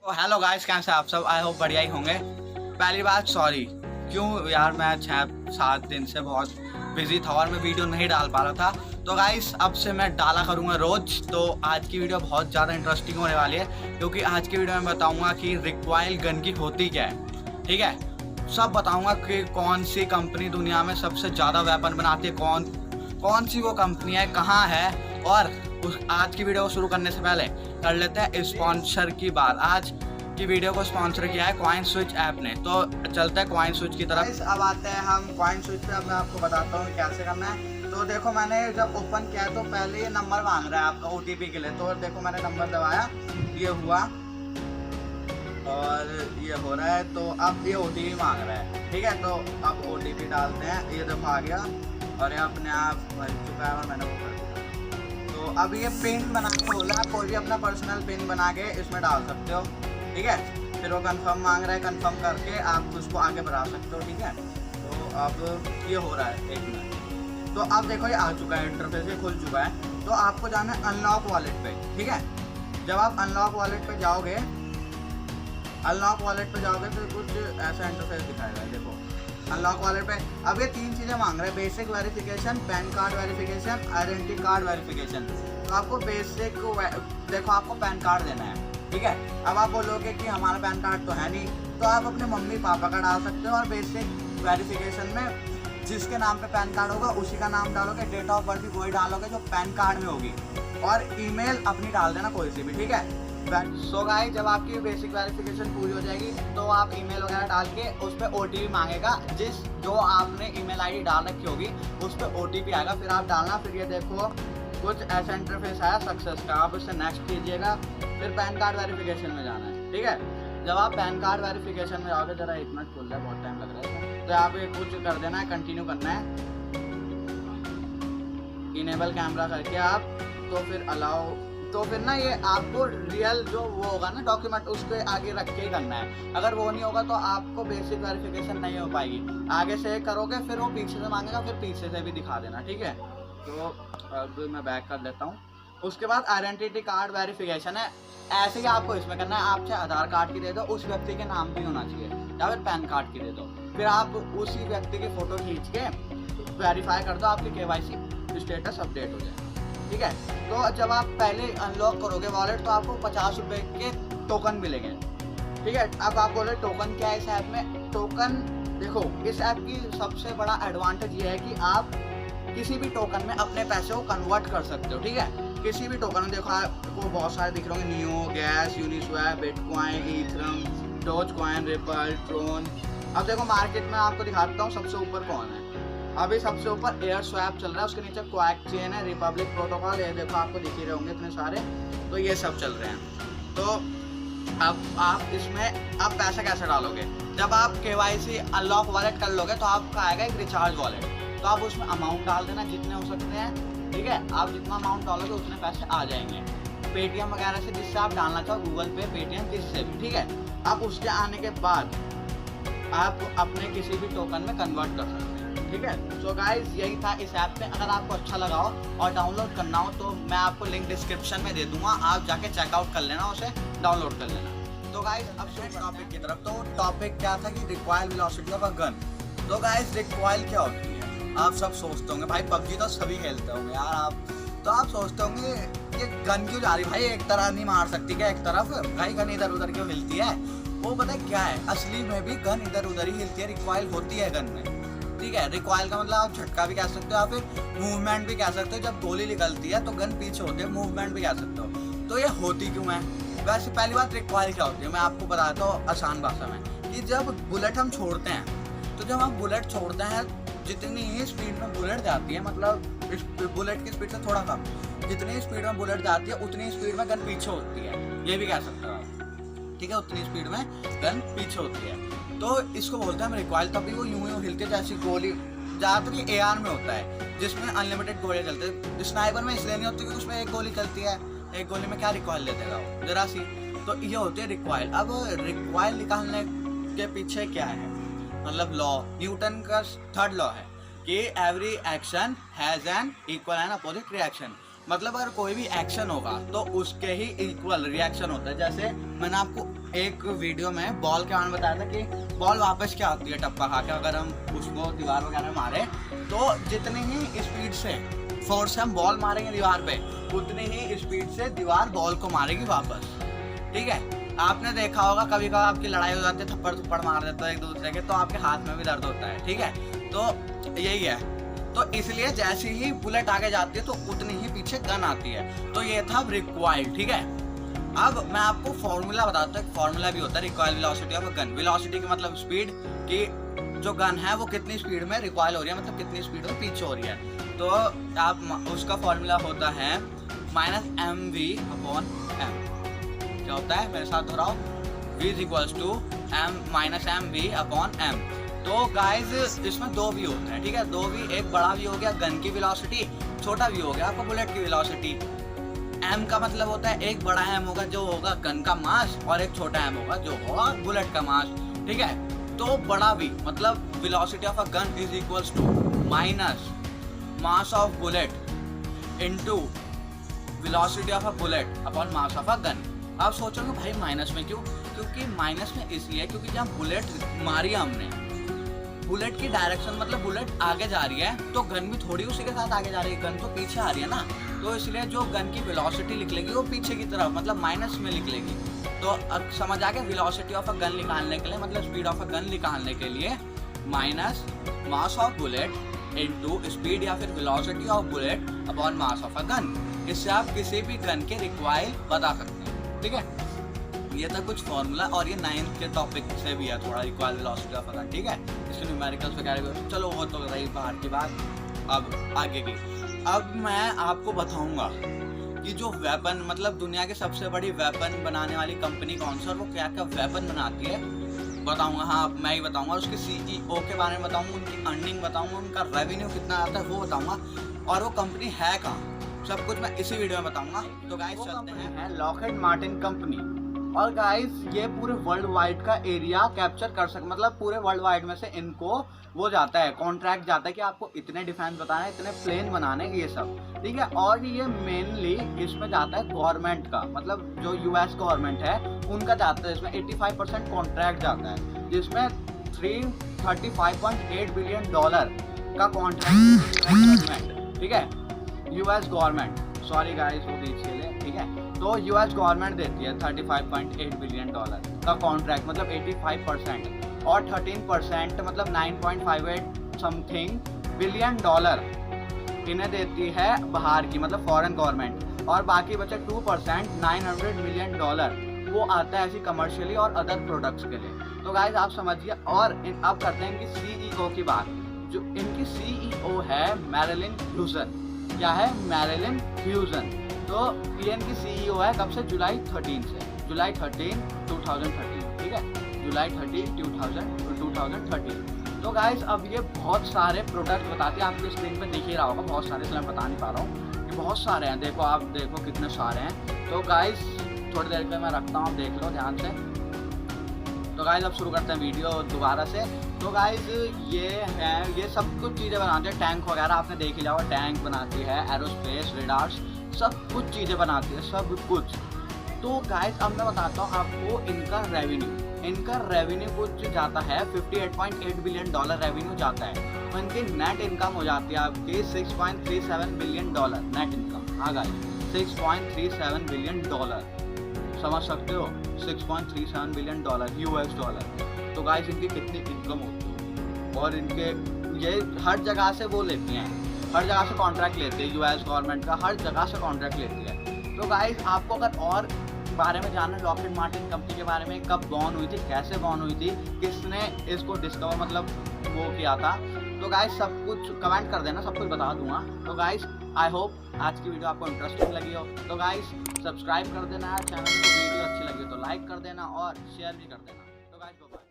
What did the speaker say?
तो hello guys, कैसे आप सब? आई होप बढ़िया ही होंगे। पहली बात सॉरी, क्यों यार, मैं 6-7 दिन से बहुत बिजी था और मैं वीडियो नहीं डाल पा रहा था। तो गाइस अब से मैं डाला करूँगा रोज। तो आज की वीडियो बहुत ज़्यादा इंटरेस्टिंग होने वाली है, क्योंकि आज की वीडियो में बताऊँगा कि रिकॉइल गन की होती क्या है। ठीक है, सब बताऊँगा कि कौन सी कंपनी दुनिया में सबसे ज़्यादा वेपन बनाती है, कौन सी वो कंपनी है, कहाँ है। और आज की वीडियो को शुरू करने से पहले कर लेते हैं स्पॉन्सर की बात। आज की वीडियो को स्पॉन्सर किया है कॉइन स्विच ऐप ने। तो चलते हैं कॉइन स्विच की तरफ। अब आते हैं हम कॉइन स्विच पे। अब मैं आपको बताता हूँ कैसे करना है। तो देखो, मैंने जब ओपन किया तो पहले ये नंबर मांग रहा है आपका OTP के लिए। तो देखो, मैंने नंबर दबाया, ये हुआ और ये हो रहा है। तो अब ये OTP मांग रहा है। ठीक है, तो अब OTP डालते हैं। ये देखो आ गया और ये अपने आप भर चुका है और मैंने वो कर दिया। तो अब ये पिन बना के बोला, आप कोई भी अपना पर्सनल पिन बना के इसमें डाल सकते हो। ठीक है, फिर वो कंफर्म मांग रहा है, कंफर्म करके आप उसको आगे बढ़ा सकते हो। ठीक है, तो अब ये हो रहा है 1 मिनट। तो अब देखो, ये आ चुका है, इंटरफेस ये खुल चुका है। तो आपको जाना है अनलॉक वॉलेट पे। ठीक है, जब आप अनलॉक वॉलेट पे जाओगे, तो कुछ ऐसा इंटरफेस दिखाएगा। देखो अनलॉक वॉलेट पे अब ये 3 चीज़ें मांग रहे हैं: basic verification, pan card verification, identity card verification. तो आपको बेसिक देखो, आपको पैन कार्ड देना है। ठीक है, अब आप बोलोगे कि हमारा पैन कार्ड तो है नहीं, तो आप अपने मम्मी पापा का डाल सकते हो। और बेसिक वेरिफिकेशन में जिसके नाम पे पैन कार्ड होगा उसी का नाम डालोगे, डेट ऑफ बर्थ भी वही डालोगे जो पैन कार्ड में होगी, और ईमेल अपनी डाल देना कोई सी भी। ठीक है, सो गाइस, जब आपकी बेसिक वेरिफिकेशन पूरी हो जाएगी तो आप ईमेल वगैरह डाल के उस पर OTP मांगेगा। जो आपने ईमेल ID डाल रखी होगी उस पर OTP आएगा, फिर आप डालना। फिर ये देखो कुछ ऐसा इंटरफेस आया सक्सेस का, आप उससे नेक्स्ट कीजिएगा। फिर पैन कार्ड वेरिफिकेशन में जाना है। ठीक है, जब आप पैन कार्ड वेरिफिकेशन में जाओगे, जरा 1 मिनट खुल रहा है, बहुत टाइम लग रहा है, तो आप ये कुछ कर देना है, कंटिन्यू करना है, इनेबल कैमरा करके आप। तो फिर अलाउ, तो फिर ना ये आपको रियल जो वो होगा ना डॉक्यूमेंट, उसके आगे रख के ही करना है। अगर वो नहीं होगा तो आपको बेसिक वेरिफिकेशन नहीं हो पाएगी। आगे से करोगे फिर वो पीछे से मांगेगा, फिर पीछे से भी दिखा देना। ठीक है, तो अब मैं बैक कर देता हूँ। उसके बाद आइडेंटिटी कार्ड वेरिफिकेशन है। ऐसे ही आपको इसमें करना है, आप चाहे आधार कार्ड की दे दो, उस व्यक्ति के नाम भी होना चाहिए, या फिर पैन कार्ड की दे दो। फिर आप उसी व्यक्ति की फ़ोटो खींच के वेरीफाई कर दो, आपकी KYC स्टेटस अपडेट हो जाए। ठीक है, तो जब आप पहले अनलॉक करोगे वॉलेट तो आपको 50 रुपये के टोकन मिलेंगे। ठीक है, अब आप बोले टोकन क्या है इस ऐप में? टोकन देखो, इस ऐप की सबसे बड़ा एडवांटेज ये है कि आप किसी भी टोकन में अपने पैसे को कन्वर्ट कर सकते हो। ठीक है, किसी भी टोकन में देखो आपको बहुत सारे दिख रहे होंगे: Neo, Gas, Uniswap, Bitcoin, Ethereum, Dogecoin, Ripple, Tron. अब देखो मार्केट में आपको दिखाता हूँ सबसे ऊपर कौन है। अभी सबसे ऊपर एयर स्वैप चल रहा है, उसके नीचे क्वाक चेन है, रिपब्लिक प्रोटोकॉल, ये देखो आपको दिख ही रहे होंगे इतने सारे। तो ये सब चल रहे हैं। तो अब आप इसमें आप पैसा कैसे डालोगे? जब आप KYC अनलॉक वॉलेट कर लोगे तो आपका आएगा एक रिचार्ज वॉलेट। तो आप उसमें अमाउंट डाल देना जितने हो सकते हैं। ठीक है, आप जितना अमाउंट डालोगे उतने पैसे आ जाएंगे पेटीएम वगैरह से, जिससे आप डालना चाहो, गूगल पे, पेटीएम, जिससे भी। ठीक है, अब उसके आने के बाद आप अपने किसी भी टोकन में कन्वर्ट कर सकते हैं। ठीक है, सो गाइस यही था इस ऐप पे। अगर आपको अच्छा लगा हो और डाउनलोड करना हो तो मैं आपको लिंक डिस्क्रिप्शन में दे दूंगा, आप जाके चेकआउट कर लेना, उसे डाउनलोड कर लेना। तो गाइस अब स्विच टॉपिक की तरफ। तो टॉपिक क्या था कि recoil velocity of a gun. तो गाइस रिकॉइल क्या होती है? आप सब सोचते होंगे भाई पबजी तो सभी खेलते होंगे यार, आप सोचते होंगे ये गन क्यों जा रही भाई, एक तरह नहीं मार सकती क्या एक तरफ? भाई गन इधर उधर क्यों हिलती है? वो पता है क्या है, असली में भी गन इधर उधर ही हिलती है, रिकॉइल होती है गन में। ठीक है, रिकॉइल का मतलब आप झटका भी कह सकते हो, या फिर मूवमेंट भी कह सकते हो। जब गोली निकलती है तो गन पीछे होती है, मूवमेंट भी कह सकते हो। तो ये होती क्यों है? वैसे पहली बात, रिकॉइल क्या होती है मैं आपको बताता हूँ आसान भाषा में, कि जब बुलेट हम छोड़ते हैं, तो जब हम बुलेट छोड़ते हैं, जितनी ही स्पीड में बुलेट जाती है, मतलब इस बुलेट की स्पीड से थोड़ा कम, जितनी स्पीड में बुलेट जाती है उतनी स्पीड में गन पीछे होती है, ये भी कह सकते हो आप। ठीक है, उतनी स्पीड में गन पीछे होती है, तो इसको बोलते हैं हम रिकॉइल। तभी वो यूं यूं हिलती है जैसी गोली। ज़्यादातर ये AR में होता है, जिसमें अनलिमिटेड गोलियाँ चलते हैं। स्नाइपर में इसलिए नहीं होती क्योंकि उसमें एक गोली चलती है, एक गोली में क्या रिकॉइल ले देगा वो, जरा सी। तो ये होती है रिकॉइल। अब रिकॉइल निकालने के पीछे क्या है, मतलब लॉ, न्यूटन का 3rd लॉ है कि every action has an equal and opposite reaction. मतलब अगर कोई भी एक्शन होगा तो उसके ही इक्वल रिएक्शन होता है। जैसे मैंने आपको एक वीडियो में बॉल के बारे में बताया था कि बॉल वापस क्या आती है टप्पा खा के, अगर हम उसको दीवार वगैरह मारे तो जितनी ही स्पीड से फोर्स से हम बॉल मारेंगे दीवार पे, उतनी ही स्पीड से दीवार बॉल को मारेगी वापस। ठीक है, आपने देखा होगा कभी कभी आपकी लड़ाई हो जाती है, थप्पड़ थप्पड़ मार देते हो एक दूसरे के, तो आपके हाथ में भी दर्द होता है। ठीक है, तो यही है। तो इसलिए जैसे ही बुलेट आगे जाती है तो उतनी ही पीछे गन आती है। तो ये था रिकॉइल। ठीक है, अब मैं आपको फॉर्मूला बताता हूँ। फॉर्मूला भी होता है recoil velocity of gun. Velocity का मतलब स्पीड, कि जो गन है वो कितनी स्पीड में रिकॉइल हो रही है, मतलब कितनी स्पीड में पीछे हो रही है। तो आप उसका फॉर्मूला होता है -mv/m। क्या होता है, मेरे साथ दोहराओ, v = -mv/m। तो गाइस इसमें दो वी होते हैं। ठीक है, दो वी, एक बड़ा वी हो गया गन की वेलोसिटी, छोटा वी हो गया आपका बुलेट की वेलोसिटी। एम का मतलब होता है एक बड़ा एम होगा जो होगा गन का मास, और एक छोटा एम होगा जो होगा बुलेट का मास। ठीक है, तो बड़ा वी मतलब velocity of a gun is equals to minus mass of bullet into velocity of a bullet upon mass of a gun. आप सोचोगे भाई माइनस में क्यों? क्योंकि माइनस में इसलिए क्योंकि जब बुलेट मारी हमने, बुलेट की डायरेक्शन मतलब बुलेट आगे जा रही है तो गन भी थोड़ी उसी के साथ आगे जा रही है, गन तो पीछे आ रही है ना। तो इसलिए जो गन की वेलोसिटी निकलेगी वो पीछे की तरफ मतलब माइनस में निकलेगी। तो अब समझ आ गया, वेलोसिटी ऑफ अ गन निकालने के लिए मतलब स्पीड ऑफ अ गन निकालने के लिए minus mass of bullet into speed या फिर velocity of bullet upon mass of a gun. इससे आप किसी भी गन के रिक्वाइल बता सकते हैं। ठीक है, ये था कुछ फॉर्मूला, और ये 9th के टॉपिक से भी है थोड़ा, recoil velocity of a gun. ठीक है, इसके न्यूमेरिकल्स वगैरह भी, चलो वो तो रही बाहर की बात। अब आगे की, अब मैं आपको बताऊंगा कि जो वेपन मतलब दुनिया की सबसे बड़ी वेपन बनाने वाली कंपनी कौन सी और वो क्या क्या वेपन बनाती है बताऊंगा। हाँ, मैं ही बताऊंगा। उसके CEO के बारे में बताऊंगा, उनकी अर्निंग बताऊंगा, उनका रेवेन्यू कितना आता है वो बताऊंगा, और वो कंपनी है कहाँ, सब कुछ मैं इसी वीडियो में बताऊंगा। तो गाइस चलते हैं लॉकहीड मार्टिन कंपनी। और गाइस ये पूरे वर्ल्ड वाइड का एरिया कैप्चर कर सकते, मतलब पूरे वर्ल्ड वाइड में से इनको वो जाता है, कॉन्ट्रैक्ट जाता है कि आपको इतने डिफेंस बनाना है, इतने प्लेन बनाने ये सब। ठीक है, और ये मेनली इसमें जाता है गवर्नमेंट का, मतलब जो US गवर्नमेंट है उनका जाता है इसमें 85% कॉन्ट्रैक्ट जाता है, जिसमें $335.8 बिलियन का कॉन्ट्रैक्ट। ठीक है, US गवर्नमेंट, सॉरी गाइस वो बीच के लिए। ठीक है, तो US गवर्नमेंट देती है $35.8 बिलियन का कॉन्ट्रैक्ट, मतलब 85%, और 13% मतलब 9.58 समथिंग बिलियन डॉलर इन्हें देती है बाहर की मतलब फॉरेन गवर्नमेंट, और बाकी बचे 2% $900 मिलियन वो आता है ऐसी कमर्शियली और अदर प्रोडक्ट्स के लिए। तो गाइस आप समझिए। और अब करते हैं इनकी CEO की बात। जो इनकी CEO है मैरिलिन ह्यूसन। क्या है? Marilyn Hewson. तो ये इनकी CEO है कब से? जुलाई 13 से, जुलाई 13 2013। ठीक है, जुलाई 13 2013। तो गाइस अब ये बहुत सारे प्रोडक्ट बताते हैं, आपके स्क्रीन पे दिख ही रहा होगा बहुत सारे, इसलिए मैं बता नहीं पा रहा हूँ कि बहुत सारे हैं। देखो आप देखो कितने सारे हैं। तो गाइस थोड़ी देर के मैं रखता हूँ, आप देख लो ध्यान से। तो गाइस अब शुरू करते हैं वीडियो दोबारा से। तो गाइस ये है, ये सब कुछ चीज़ें बनाते हैं, टैंक वगैरह आपने देख ही लिया होगा, टैंक बनाती है, एरोस्पेस, रेडार्स, सब कुछ चीज़ें बनाती है, सब कुछ। तो गाइस अब मैं बताता हूँ आपको इनका रेवेन्यू कुछ जाता है $58.8 बिलियन रेवेन्यू जाता है। तो इनकी नेट इनकम हो जाती है आपकी $6.37 बिलियन नेट इनकम। हाँ गाइस, $6.37 बिलियन, समझ सकते हो, $6.37 बिलियन US डॉलर। तो गाइस इनकी कितनी इनकम होती है, और इनके ये हर जगह से वो लेती हैं, हर जगह से कॉन्ट्रैक्ट लेती है, US गवर्नमेंट का हर जगह से कॉन्ट्रैक्ट लेती है। तो गाइस आपको अगर और बारे में जानना, लॉकहीड मार्टिन कंपनी के बारे में, कब बॉर्न हुई थी, कैसे बॉर्न हुई थी, किसने इसको डिस्कवर मतलब वो किया था, तो गाइस सब कुछ कमेंट कर देना, सब कुछ बता दूंगा। तो गाइस आई होप आज की वीडियो आपको इंटरेस्टिंग लगी हो। तो गाइस सब्सक्राइब कर देना चैनल को, वीडियो अच्छी लगी हो तो लाइक कर देना और शेयर भी कर देना। तो गाइस बाय।